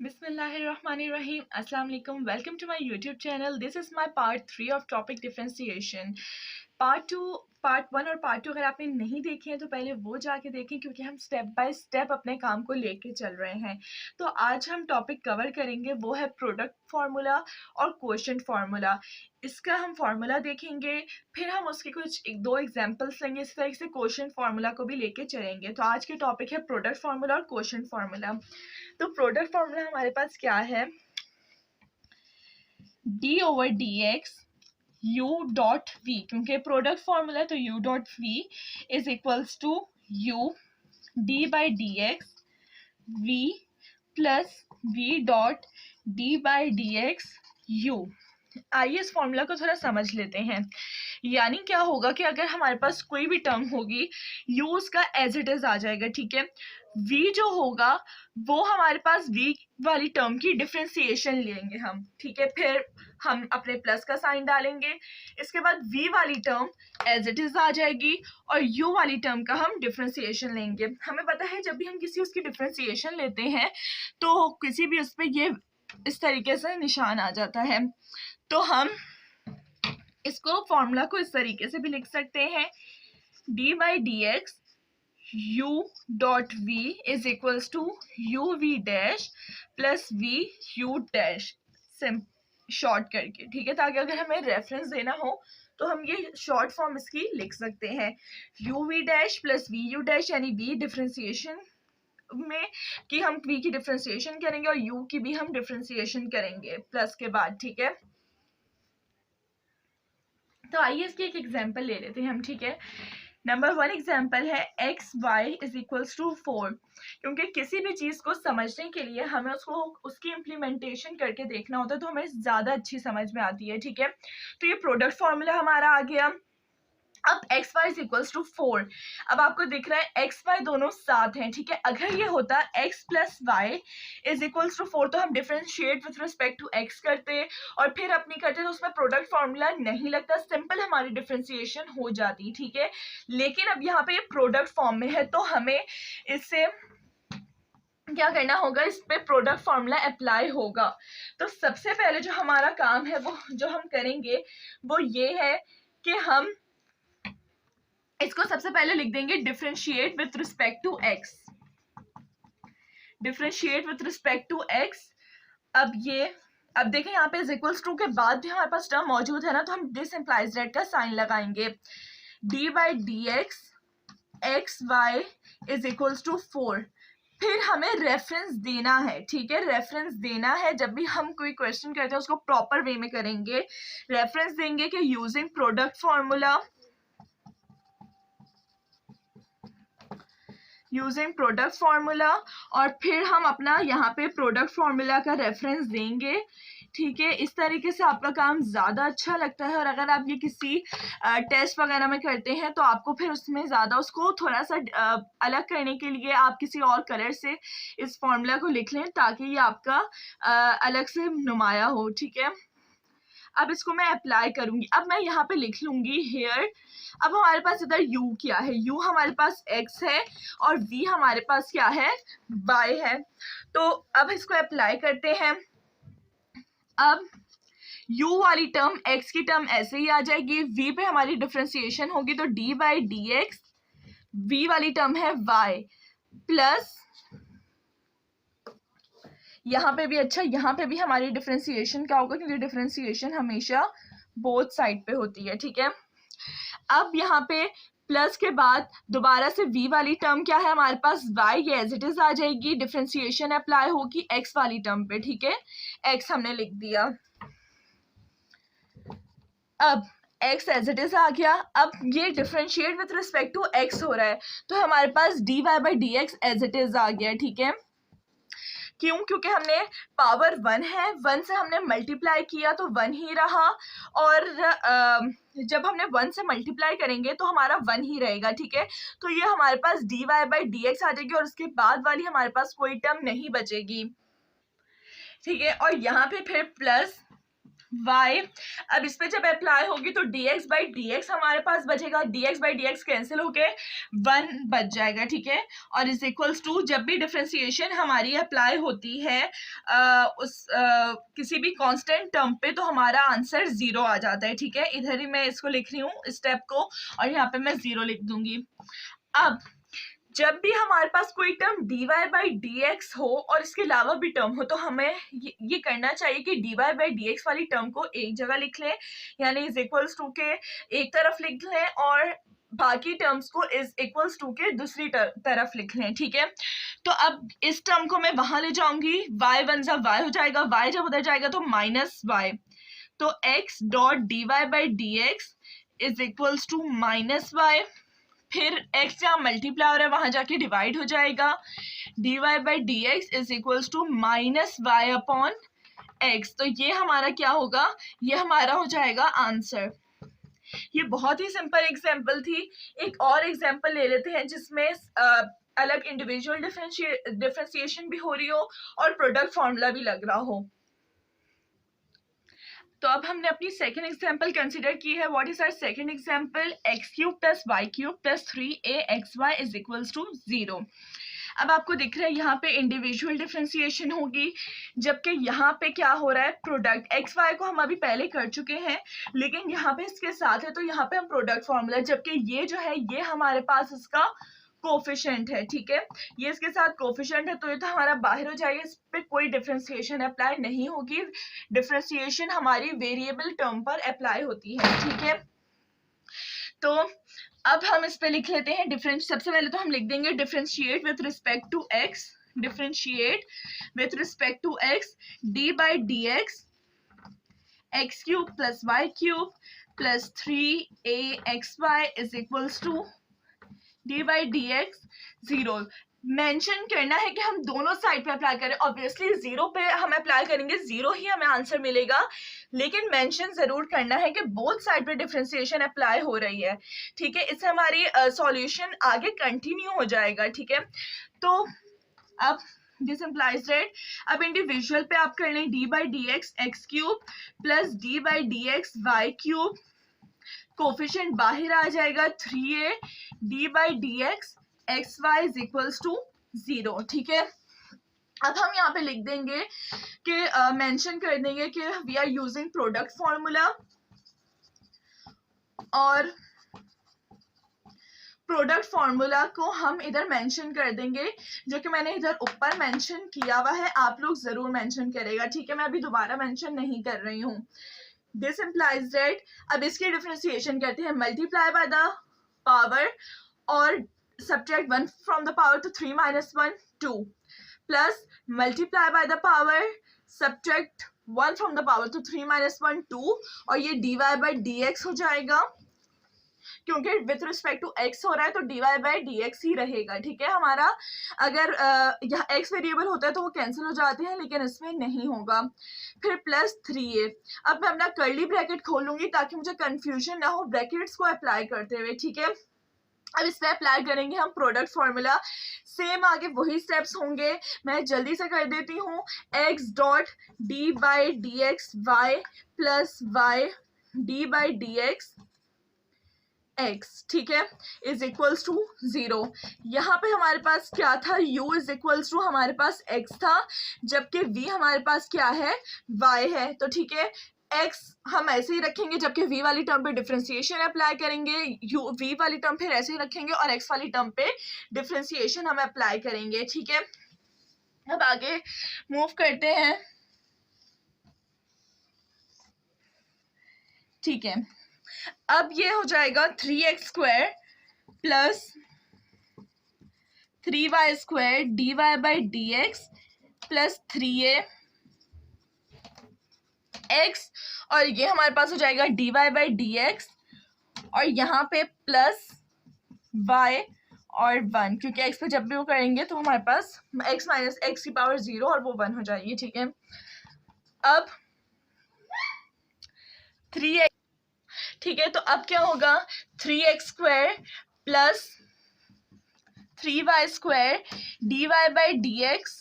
Bismillahirrahmanirrahim. Assalamu alaikum. Welcome to my YouTube channel. This is my part 3 of topic differentiation. Part 1 और part 2 अगर आपने नहीं देखे हैं तो पहले वो जाके देखें, क्योंकि हम स्टेप बाय स्टेप अपने काम को लेके चल रहे हैं। तो आज हम टॉपिक कवर करेंगे, वो है प्रोडक्ट फार्मूला और क्वोशिएंट फार्मूला। इसका हम फार्मूला देखेंगे, फिर हम उसके कुछ दो एग्जांपल्स लेंगे, इस तरह से क्वोशिएंट फार्मूला को भी लेके चलेंगे। तो आज के टॉपिक है प्रोडक्ट फार्मूला और क्वोशिएंट फार्मूला। तो प्रोडक्ट फार्मूला हमारे पास क्या है, d/dx u डॉट v, क्योंकि प्रोडक्ट फार्मूला तो u dot v is equals to u d/dx v plus v dot d/dx u। आइए इस फॉर्मूला को थोड़ा समझ लेते हैं। यानी क्या होगा कि अगर हमारे पास कोई भी टर्म होगी, u उसका एज इट इज आ जाएगा, ठीक है। v जो होगा वो हमारे पास v वाली टर्म की डिफरेंशिएशन लेंगे हम, ठीक है। फिर हम अपने प्लस का साइन डालेंगे, इसके बाद v वाली टर्म एज इट इज आ जाएगी और u वाली टर्म का हम डिफरेंशिएशन लेंगे। हमें पता है जब भी हम किसी उसकी डिफरेंशिएशन लेते हैं तो किसी भी उस पर ये इस तरीके से निशान आ जाता है। तो हम इसको फॉर्मूला को इस तरीके से भी लिख सकते हैं, d/dx u dot v is equals to u v dash plus v u dash, short करके, ठीक है। ताकि अगर हमें रेफरेंस देना हो तो हम ये शॉर्ट फॉर्म इसकी लिख सकते हैं, u v dash plus v u dash, यानी v डिफरेंशिएशन में कि हम v की डिफरेंशिएशन करेंगे और u की भी हम डिफरेंशिएशन करेंगे प्लस के बाद, ठीक है। तो आइए इसकी एक एग्जांपल ले लेते हैं हम, ठीक है। नंबर 1 एग्जांपल है x y is equals to 4। क्योंकि किसी भी चीज़ को समझने के लिए हमें उसको उसकी इम्प्लीमेंटेशन करके देखना होता है, तो हमें ज़्यादा अच्छी समझ में आती है, ठीक है। तो ये प्रोडक्ट फार्मूला हमारा आ गया। अब x y is equals to 4। अब आपको दिख रहा है एक्स वाई दोनों साथ हैं, ठीक है। अगर ये होता x plus y is equals to 4 तो हम differentiate with respect to x करते और फिर अपनी करते, तो उसमें प्रोडक्ट फार्मूला नहीं लगता, सिंपल हमारी डिफरेंशिएशन हो जाती, ठीक है। लेकिन अब यहाँ पे ये प्रोडक्ट फॉर्म में है तो हमें इससे क्या करना होगा, इस पे प्रोडक्ट फार्मूला अप्लाई होगा। तो सबसे पहले जो हमारा काम है वो जो हम करेंगे वो ये है कि हम इसको सबसे पहले लिख देंगे differentiate with respect to x, differentiate with respect to x. अब देखें यहाँ पे इज इक्वल्स टू के बाद भी हमारे पास टर्म मौजूद है ना, तो हम दिस इम्प्लाइज दैट का साइन लगाएंगे। d/dx x y is equals to 4। फिर हमें रेफरेंस देना है, ठीक है। रेफरेंस देना है, जब भी हम कोई क्वेश्चन करते हैं उसको प्रॉपर वे में करेंगे। रेफरेंस देंगे कि using product formula, using product formula, और फिर हम अपना यहाँ पे प्रोडक्ट फार्मूला का रेफरेंस देंगे, ठीक है। इस तरीके से आपका काम ज़्यादा अच्छा लगता है। और अगर आप ये किसी टेस्ट वगैरह में करते हैं तो आपको फिर उसमें ज़्यादा उसको थोड़ा सा अलग करने के लिए आप किसी और कलर से इस फार्मूला को लिख लें ताकि ये आपका अलग से नुमाया हो, ठीक है। अब इसको मैं अप्लाई करूंगी। अब मैं यहाँ पे लिख लूंगी हेयर। अब हमारे पास इधर u क्या है, u हमारे पास x है और v हमारे पास क्या है, y है। तो अब इसको अप्लाई करते हैं। अब u वाली टर्म x की टर्म ऐसे ही आ जाएगी, v पे हमारी डिफरेंशिएशन होगी तो d/dx v वाली टर्म है y प्लस यहाँ पे भी, अच्छा यहाँ पे भी हमारी डिफरेंशिएशन क्या होगा, क्योंकि डिफरेंशिएशन हमेशा बोथ साइड पे होती है, ठीक है। अब यहाँ पे प्लस के बाद दोबारा से v वाली टर्म क्या है हमारे पास, y, ये एज इट इज आ जाएगी, डिफरेंशिएशन अप्लाई होगी x वाली टर्म पे, ठीक है। x हमने लिख दिया। अब x एज इट इज आ गया। अब ये differentiate with respect to x हो रहा है तो हमारे पास dy/dx एज इट इज आ गया, ठीक है। क्यों, क्योंकि हमने पावर 1 है, 1 से हमने मल्टीप्लाई किया तो 1 ही रहा, और जब हमने 1 से मल्टीप्लाई करेंगे तो हमारा 1 ही रहेगा, ठीक है। तो ये हमारे पास dy/dx आ जाएगी और उसके बाद वाली हमारे पास कोई टर्म नहीं बचेगी, ठीक है। और यहाँ पे फिर प्लस y, अब इस पे जब अप्लाई होगी तो dx बाई dx हमारे पास बचेगा, dx बाई dx कैंसिल होके 1 बच जाएगा, ठीक है। और इज इक्वल्स टू, जब भी डिफरेंशिएशन हमारी अप्लाई होती है किसी भी कांस्टेंट टर्म पे तो हमारा आंसर 0 आ जाता है, ठीक है। इधर ही मैं इसको लिख रही हूँ स्टेप को, और यहाँ पे मैं 0 लिख दूंगी। अब जब भी हमारे पास कोई टर्म dy बाई dx हो और इसके अलावा भी टर्म हो तो हमें ये करना चाहिए कि dy बाई dx वाली टर्म को एक जगह लिख लें, यानी इज इक्वल्स टू के एक तरफ लिख लें और बाकी टर्म्स को इज इक्वल्स टू के दूसरी तरफ लिख लें, ठीक है। तो अब इस टर्म को मैं वहां ले जाऊंगी, y वन जा y हो जाएगा, y जब उधर जाएगा तो माइनस y, तो x dot dy by dx is equals to minus y, फिर x जहाँ मल्टीप्लाई हो रहा है वहां जाके डिवाइड हो जाएगा, dy by dx is equals to minus y upon x। तो ये हमारा क्या होगा, ये हमारा हो जाएगा आंसर। ये बहुत ही सिंपल एग्जांपल थी। एक और एग्जांपल ले लेते हैं जिसमें अलग इंडिविजुअल डिफरेंशिएशन भी हो रही हो और प्रोडक्ट फॉर्मूला भी लग रहा हो। तो अब हमने अपनी सेकेंड एग्जाम्पल कंसिडर की है। What is our second example, x cube plus y cube plus 3aXy is equals to 0। अब आपको दिख रहा है यहाँ पे इंडिविजुअल डिफरेंशिएशन होगी, जबकि यहाँ पे क्या हो रहा है, प्रोडक्ट एक्स वाई को हम अभी पहले कर चुके हैं, लेकिन यहाँ पे इसके साथ है तो यहाँ पे हम प्रोडक्ट फॉर्मूला, जबकि ये जो है ये हमारे पास इसका कोफिशिएंट है, ठीक है। ये इसके साथ कोफिशिएंट है तो ये तो हमारा बाहर हो जाएगा, इस पे कोई डिफरेंशिएशन अप्लाई नहीं होगी। डिफरेंशिएशन हमारी वेरिएबल टर्म पर अप्लाई होती है, ठीक है। तो अब हम इस पे लिख लेते हैं डिफरेंस। सबसे पहले तो हम लिख देंगे differentiate with respect to x, differentiate with respect to x d by d x cube plus y cube plus 3aXy is equals to d by d x 0। Mention करना है कि हम दोनों साइड पे अप्लाई करें। ऑब्वियसली 0 पे हम apply करेंगे, 0 ही हमें आंसर मिलेगा, लेकिन मेंशन जरूर करना है कि बोथ साइड पे डिफरेंशिएशन अप्लाई हो रही है, ठीक है। इससे हमारी सॉल्यूशन आगे कंटिन्यू हो जाएगा, ठीक है। तो अब दिस इम्प्लाइज दैट अब इंडिविजुअल पे आप कर लें d by d x cube plus d by d x y cube, coefficient बाहर आ जाएगा 3a d by d x x y is equals to 0, ठीक है। अब हम यहाँ पे लिख देंगे कि मेंशन कर देंगे कि we are using product formula, और प्रोडक्ट फॉर्मूला को हम इधर मेंशन कर देंगे, जो कि मैंने इधर ऊपर मेंशन किया हुआ है, आप लोग जरूर मेंशन करेगा, ठीक है। मैं अभी दोबारा मेंशन नहीं कर रही हूँ। दिस इम्प्लाइज दैट अब इसकी डिफरेंशिएशन कहते हैं मल्टीप्लाई बाय द पावर और सब्ट्रैक्ट 1 फ्रॉम द पावर, तो 3 minus 1 2 plus multiply by the power subtract 1 from the power, तो 3 माइनस 1 2, और ये dy बाई dx हो जाएगा, क्योंकि विथ रिस्पेक्ट टू x हो रहा है तो dy बाई dx ही रहेगा, ठीक है हमारा। अगर यहाँ x वेरिएबल होता है तो वो कैंसिल हो जाते हैं, लेकिन इसमें नहीं होगा। फिर प्लस 3a, अब मैं अपना कर्ली ब्रैकेट खोलूंगी ताकि मुझे कंफ्यूजन ना हो ब्रैकेट्स को अप्लाई करते हुए, ठीक है। अब इस पे अप्लाई करेंगे हम प्रोडक्ट फॉर्मूला, सेम आगे वही स्टेप्स होंगे, मैं जल्दी से कर देती हूँ। x dot d by d x y plus y d by d x x, ठीक है, इज इक्वल्स टू 0। यहाँ पे हमारे पास क्या था, u इज इक्वल्स टू हमारे पास x था, जबकि v हमारे पास क्या है, y है, तो ठीक है x हम ऐसे ही रखेंगे, जबकि v वाली टर्म पे डिफरेंशिएशन अप्लाई करेंगे, v वाली टर्म फिर ऐसे ही रखेंगे और x वाली टर्म पे डिफरेंशिएशन हम अप्लाई करेंगे, ठीक है। अब आगे मूव करते हैं, ठीक है। अब ये हो जाएगा 3x square plus 3y square dy by d x plus 3a x, और ये हमारे पास हो जाएगा dy बाई डी एक्स, और यहाँ पे प्लस y और 1, क्योंकि x पे जब भी वो करेंगे तो हमारे पास x माइनस एक्स की पावर 0 और वो 1 हो जाएगी, ठीक है। अब 3x, ठीक है, तो अब क्या होगा 3x square plus 3y square dy by d x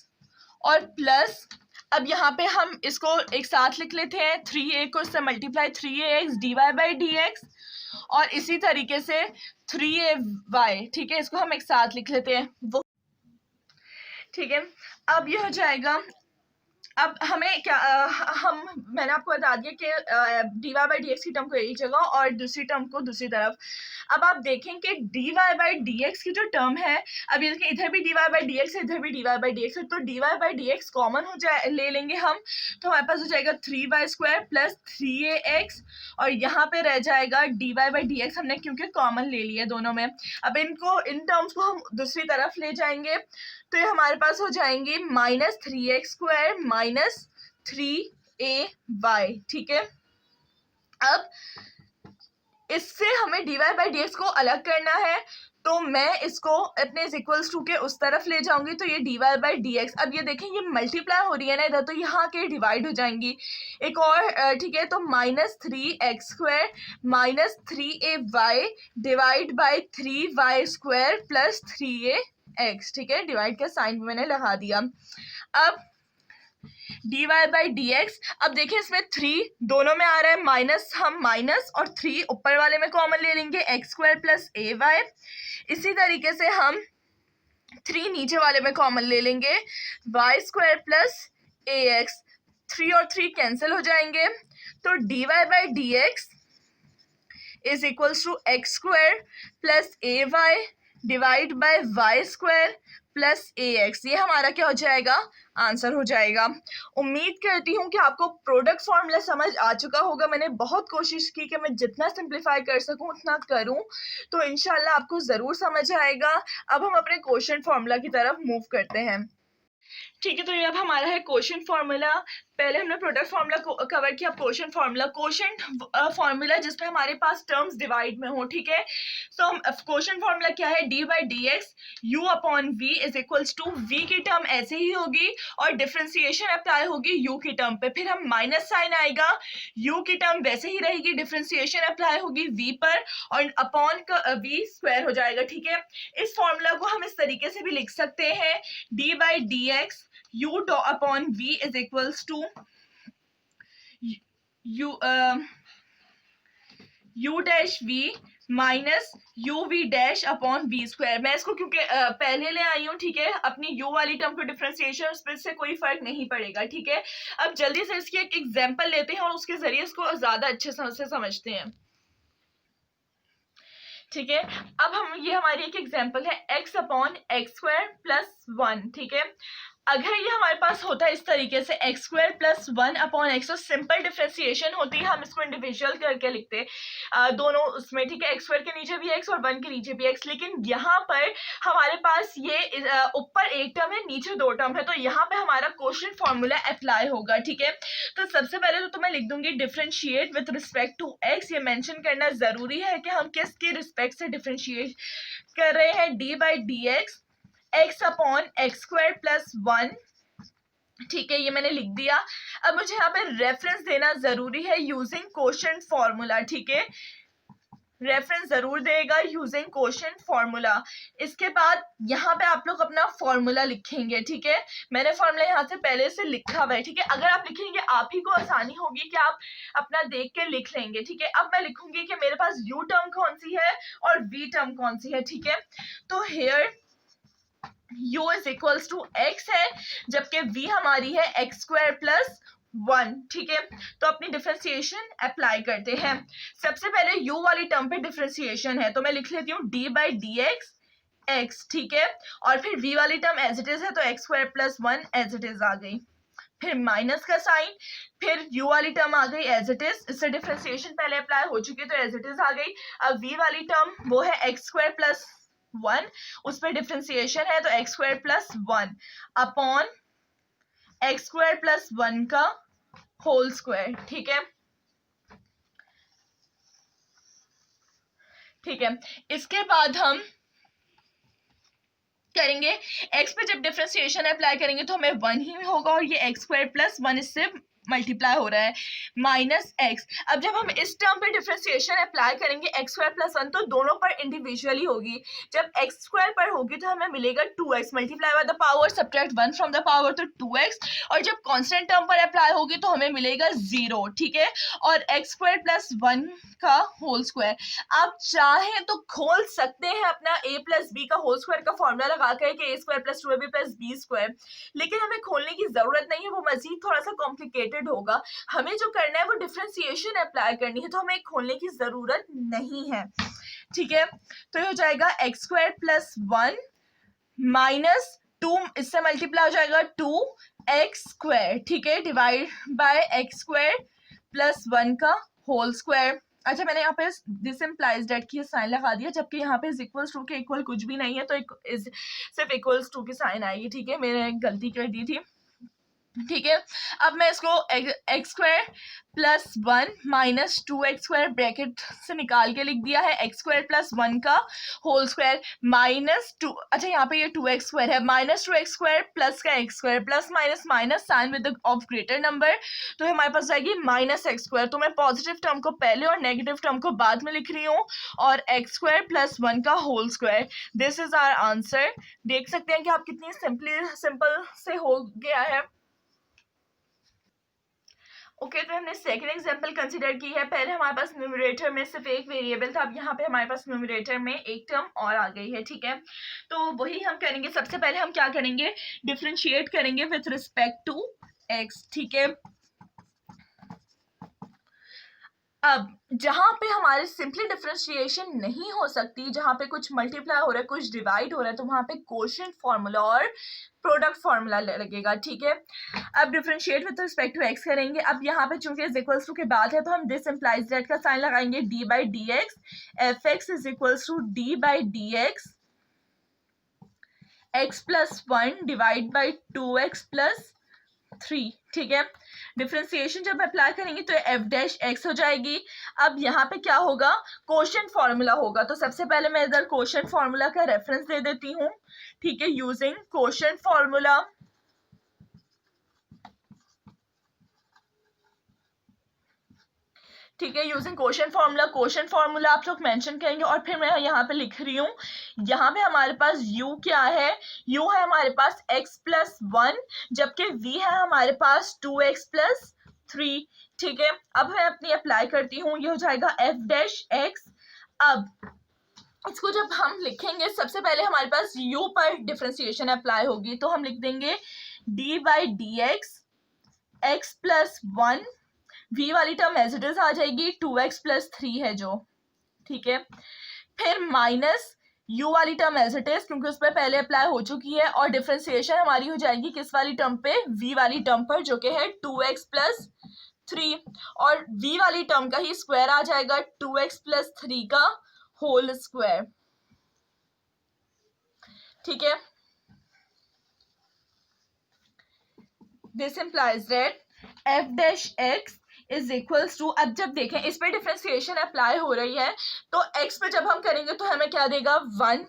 और प्लस अब यहाँ पे हम इसको एक साथ लिख लेते हैं, 3a को इससे मल्टीप्लाई 3ax dy/dx, और इसी तरीके से 3ay, ठीक है, इसको हम एक साथ लिख लेते हैं वो, ठीक है। अब ये हो जाएगा, अब हमें क्या मैंने आपको बता दिया कि dy/dx की टर्म को एक जगह और दूसरी टर्म को दूसरी तरफ। अब आप देखें कि dy/dx की जो टर्म है, अब ये देखें इधर भी dy/dx है, इधर भी dy/dx है, तो dy/dx कॉमन हो जाए ले लेंगे हम, तो हमारे पास हो जाएगा 3y² प्लस 3ax, और यहाँ पे रह जाएगा dy/dx, हमने क्योंकि कॉमन ले लिया दोनों में। अब इन टर्म्स को हम दूसरी तरफ ले जाएंगे, तो ये हमारे पास हो जाएंगे -3x² माइनस 3ay, ठीक है। अब इससे हमें dy/dx को अलग करना है, तो मैं इसको अपने इक्वल्स टू के उस तरफ ले जाऊंगी, तो ये dy/dx, अब ये देखें ये मल्टीप्लाई हो रही है ना इधर, तो यहाँ के डिवाइड हो जाएंगी एक और, ठीक है, तो -3x² minus 3ay divide by 3y² plus 3ax, ठीक है, डिवाइड का साइन मैंने लगा दिया। अब dy/dx, अब देखिए इसमें 3 दोनों में आ रहा है, माइनस, हम माइनस और 3 ऊपर वाले में कॉमन ले लेंगे, x² प्लस ay, इसी तरीके से हम 3 नीचे वाले में कॉमन ले लेंगे, y² प्लस ax, 3 और 3 कैंसिल हो जाएंगे, तो dy/dx is equals to x² plus ay divide by y² plus ax, ये हमारा क्या हो जाएगा, आंसर हो जाएगा। उम्मीद करती हूँ कि आपको प्रोडक्ट फॉर्मूला समझ आ चुका होगा। मैंने बहुत कोशिश की कि मैं जितना सिंप्लीफाई कर सकूँ उतना करूँ, तो इंशाल्लाह आपको ज़रूर समझ आएगा। अब हम अपने क्वेश्चन फॉर्मूला की तरफ मूव करते हैं, ठीक है। तो ये अब हमारा है क्वेश्चन फॉर्मूला। पहले हमने प्रोडक्ट फॉर्मूला कवर किया, क्वेश्चन फॉर्मूला, क्वेश्चन फॉर्मूला जिसपे हमारे पास टर्म्स डिवाइड में हो, ठीक है। सो क्वेश्चन फॉर्मूला क्या है, dy/dx u/v is equals to, v की टर्म ऐसे ही होगी और डिफरेंशिएशन अप्लाई होगी u की टर्म पे, फिर हम माइनस साइन आएगा, u की टर्म वैसे ही रहेगी, डिफरेंशिएशन अप्लाई होगी v पर, और अपॉन का v² हो जाएगा, ठीक है। इस फॉर्मूला को हम इस तरीके से भी लिख सकते हैं, dy/dx u/v is equals to u-v minus uv-v²। मैं इसको क्योंकि पहले ले आई हूँ, ठीक है, अपनी u वाली टर्म को डिफरेंशिएशन, उस पर से कोई फर्क नहीं पड़ेगा, ठीक है। अब जल्दी से इसकी एक एग्जांपल लेते हैं और उसके जरिए इसको ज्यादा अच्छे से समझते हैं, ठीक है। अब हम ये हमारी एक एग्जांपल है x/x² प्लस 1, ठीक है। अगर ये हमारे पास होता है इस तरीके से x² प्लस 1/x, तो सिंपल डिफरेंशिएशन होती है, हम इसको इंडिविजुअल करके लिखते दोनों उसमें, ठीक है, x² के नीचे भी x और 1 के नीचे भी x, लेकिन यहाँ पर हमारे पास ये ऊपर एक टर्म है, नीचे 2 टर्म है, तो यहाँ पे हमारा क्वेश्चन फॉर्मूला अप्लाई होगा, ठीक है। तो सबसे पहले तो मैं लिख दूंगी differentiate with respect to x, ये मेंशन करना जरूरी है कि हम किसके रिस्पेक्ट से डिफरेंशिएट कर रहे हैं, dy/dx x/x² प्लस 1, ठीक है, ये मैंने लिख दिया। अब मुझे यहाँ पे रेफरेंस देना जरूरी है यूजिंग क्वोशंट फॉर्मूला, ठीक है, रेफरेंस जरूर देगा यूजिंग क्वोशंट फॉर्मूला। इसके बाद यहाँ पे आप लोग अपना फॉर्मूला लिखेंगे, ठीक है, मैंने फॉर्मूला यहाँ से पहले से लिखा हुआ है, ठीक है। अगर आप लिखेंगे आप ही को आसानी होगी कि आप अपना देख के लिख लेंगे, ठीक है। अब मैं लिखूंगी कि मेरे पास u टर्म कौन सी है और v टर्म कौन सी है, ठीक है। तो here u is equals to x है, जबकि v हमारी है x² प्लस 1, ठीक है। तो अपनी डिफरेंशिएशन अप्लाई करते हैं। सबसे पहले u वाली टर्म पे डिफरेंशिएशन है, तो मैं लिख लेती हूँ d/dx x, ठीक है, और फिर v वाली टर्म एज इट इज है, तो x² plus 1 as it is आ गई, फिर माइनस का साइन, फिर u वाली टर्म आ गई एज इट इज, इससे डिफरेंशिएशन पहले अप्लाई हो चुकी है तो एज इट इज आ गई। अब v वाली टर्म वो है x² प्लस 1, उस पर डिफरेंशिएशन है, तो x² plus 1 upon x² plus 1 का होल स्क्वायर, ठीक है, ठीक है। इसके बाद हम करेंगे x पे जब डिफरेंशिएशन अप्लाई करेंगे तो हमें 1 ही होगा, और ये x² प्लस 1 इससे मल्टीप्लाई हो रहा है माइनस एक्स। अब जब हम इस टर्म पे डिफरेंशिएशन अप्लाई करेंगे एक्स स्क्वायर प्लस वन, तो दोनों पर इंडिविजुअली होगी। जब एक्स स्क्वायर पर होगी तो हमें मिलेगा 2x multiply by the power subtract 1 from the power, तो 2x। और जब कांस्टेंट टर्म पर अप्लाई होगी तो हमें मिलेगा 0, ठीक है। और एक्स स्क्वायर प्लस 1 का होल स्क्वायर। आप चाहें तो खोल सकते हैं अपना a प्लस बी का होल स्क्वायर का फॉर्मूला लगा कर के a square plus 2ab plus b square, लेकिन हमें खोलने की जरूरत नहीं है, वो मजीद थोड़ा सा कॉम्प्लिकेटेड होगा। हमें जो करना है वो डिफरेंशिएशन अप्लाई करनी है, तो हमें खोलने की जरूरत नहीं है, ठीक है। तो ये हो जाएगा एक्स स्क्वायर प्लस 1 माइनस 2, इससे मल्टीप्लाई हो जाएगा 2x स्क्वायर, ठीक है, divide by x square plus 1 का होल स्क्वायर। अच्छा, मैंने यहाँ पे दिस इम्प्लाइज दैट की साइन लगा दिया, जबकि यहाँ पे इक्वल्स टू के इक्वल कुछ भी नहीं है, तो सिर्फ इक्वल्स टू की साइन आएगी, ठीक है। मैंने गलती कर दी थी, ठीक है। अब मैं इसको x square plus 1 minus 2x square bracket से निकाल के लिख दिया है, एक्स स्क्वायर प्लस 1 का होल स्क्वायर माइनस 2, अच्छा यहाँ पे ये 2x स्क्वायर है, माइनस 2x स्क्वायर प्लस का x square, plus minus minus sign with of greater number, तो हमारे पास जाएगी माइनस एक्स स्क्वायर। तो मैं पॉजिटिव टर्म को पहले और नेगेटिव टर्म को बाद में लिख रही हूँ, और एक्स स्क्वायर प्लस 1 का whole square. This is our answer. देख सकते हैं कि आप कितनी सिंपल से हो गया है। ओके, तो हमने सेकंड एग्जांपल कंसीडर की है। पहले हमारे पास न्यूमरेटर में सिर्फ एक वेरिएबल था, अब यहाँ पे हमारे पास न्यूमरेटर में एक टर्म और आ गई है, ठीक है। तो वही हम करेंगे। सबसे पहले हम क्या करेंगे, डिफरेंशिएट करेंगे विथ रिस्पेक्ट टू एक्स, ठीक है। अब जहां पे हमारे सिंपली डिफरेंशिएशन नहीं हो सकती, जहां पे कुछ मल्टीप्लाई हो रहा है कुछ डिवाइड हो रहा है, तो वहां पे कोशेंट फॉर्मूला और प्रोडक्ट फॉर्मूला लगेगा, ठीक है। अब differentiate with respect to x करेंगे। अब यहाँ पे चूंकि इज इक्वल्स टू के बाद है, तो हम दिस इम्प्लाइज दैट का साइन लगाएंगे, d by d x f x is equals to d by d x x plus 1 divide by 2x plus 3, ठीक है। डिफरेंशिएशन जब अप्लाई करेंगे तो एफ डैश एक्स हो जाएगी। अब यहाँ पे क्या होगा, कोशेंट फॉर्मूला होगा, तो सबसे पहले मैं इधर कोशेंट फॉर्मूला का रेफरेंस दे देती हूँ, ठीक है। यूजिंग कोशेंट फॉर्मूला, ठीक है, यूजिंग कोशेंट फॉर्मूला आप लोग मेंशन करेंगे। और फिर मैं यहाँ पे लिख रही हूँ, यहाँ पे हमारे पास u क्या है, u है हमारे पास x प्लस 1, जबकि v है हमारे पास 2x प्लस 3, ठीक है। अब मैं अपनी अप्लाई करती हूँ, ये हो जाएगा f डैश x। अब इसको जब हम लिखेंगे, सबसे पहले हमारे पास u पर डिफरेंशिएशन अप्लाई होगी, तो हम लिख देंगे d by d x plus 1, v वाली टर्म एज इट इज आ जाएगी, 2x प्लस 3 है जो, ठीक है। फिर माइनस u वाली टर्म एज इट इज, क्योंकि उस पर पहले अप्लाई हो चुकी है, और डिफरेंशिएशन हमारी हो जाएगी किस वाली टर्म पे, v वाली टर्म पर, जो कि है 2x प्लस 3, और v वाली टर्म का ही स्क्वायर आ जाएगा, 2x प्लस 3 का होल स्क्वायर, ठीक है। This implies that f dash x is equals to, अब जब देखें इस पे डिफरेंशिएशन अप्लाई हो रही है, तो x पे जब हम करेंगे तो हमें क्या देगा 1,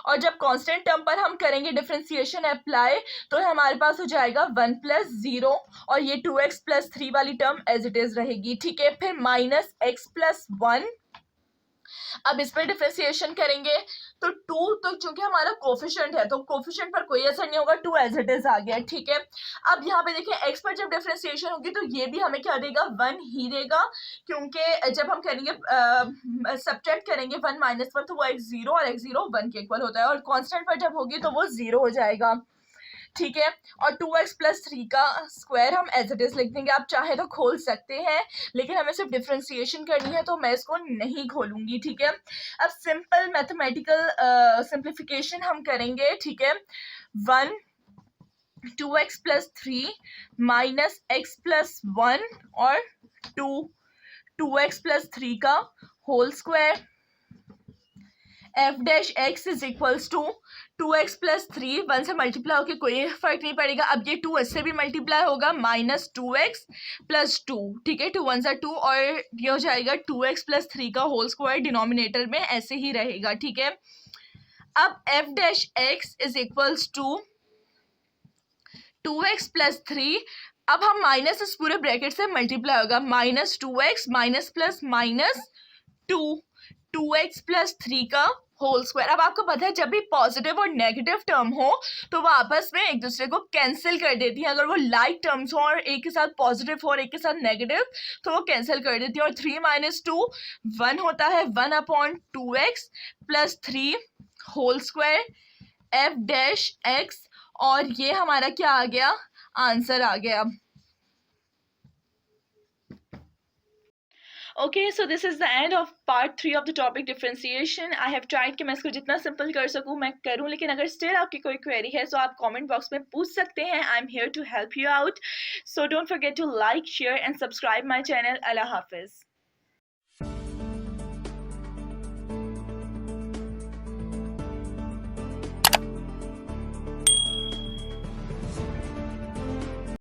और जब कांस्टेंट टर्म पर हम करेंगे डिफरेंशिएशन अप्लाई, तो हमारे पास हो जाएगा 1 प्लस 0, और ये 2x प्लस 3 वाली टर्म एज इट इज रहेगी, ठीक है। फिर माइनस x प्लस 1, अब इस पर डिफरेंशिएशन करेंगे तो 2, तो चूंकि हमारा कोफिशिएंट है तो कोफिशिएंट पर कोई असर नहीं होगा, 2 एज इट इज आ गया, ठीक है। अब यहाँ पे देखिए x पर जब डिफरेंशिएशन होगी तो ये भी हमें क्या देगा, 1 ही देगा, क्योंकि जब हम करेंगे सब्ट्रैक्ट करेंगे 1 माइनस 1, तो वो x0 और x0 1 के इक्वल होता है, और कांस्टेंट पर जब होगी तो वो 0 हो जाएगा, ठीक है। और 2x प्लस 3 का स्क्वायर हम एज इट इज लिख देंगे। आप चाहे तो खोल सकते हैं, लेकिन हमें सिर्फ डिफरेंशिएशन करनी है, तो मैं इसको नहीं खोलूंगी, ठीक है। अब सिंपल मैथमेटिकल सिंप्लीफिकेशन हम करेंगे, ठीक है। 1 2x plus 3 minus x plus 1 और 2x प्लस 3 का whole square, f dash x is equals to 2x plus 3, 1 से मल्टीप्लाई होकर कोई फर्क नहीं पड़ेगा। अब ये 2 इससे भी मल्टीप्लाई होगा, माइनस 2x प्लस 2, ठीक है, 2 1 सा 2, और ये हो जाएगा 2x प्लस 3 का होल स्क्वायर, डिनोमिनेटर में ऐसे ही रहेगा, ठीक है। अब f dash x is equals to 2x plus 3 अब हम माइनस इस पूरे ब्रैकेट से मल्टीप्लाई होगा, minus 2x minus plus minus 2x plus 3 का होल स्क्वायर। अब आपको पता है जब भी पॉजिटिव और नेगेटिव टर्म हो तो वो आपस में एक दूसरे को कैंसिल कर देती है। अगर वो लाइक टर्म्स हो और एक के साथ पॉजिटिव हो और एक के साथ नेगेटिव तो वो कैंसिल कर देती है। और 3 माइनस 2 1 होता है, 1/2x plus 3 whole square f dash x, और ये हमारा क्या आ गया, आंसर आ गया। Okay, so this is the end of part 3 of the topic differentiation. I have tried कि मैं इसको जितना सिंपल कर सकूँ मैं करूँ, लेकिन अगर स्टिल आपकी कोई क्वेरी है तो आप कमेंट बॉक्स में पूछ सकते हैं. I am here to help you out. So don't forget to like, share and subscribe my channel. Allah Hafiz.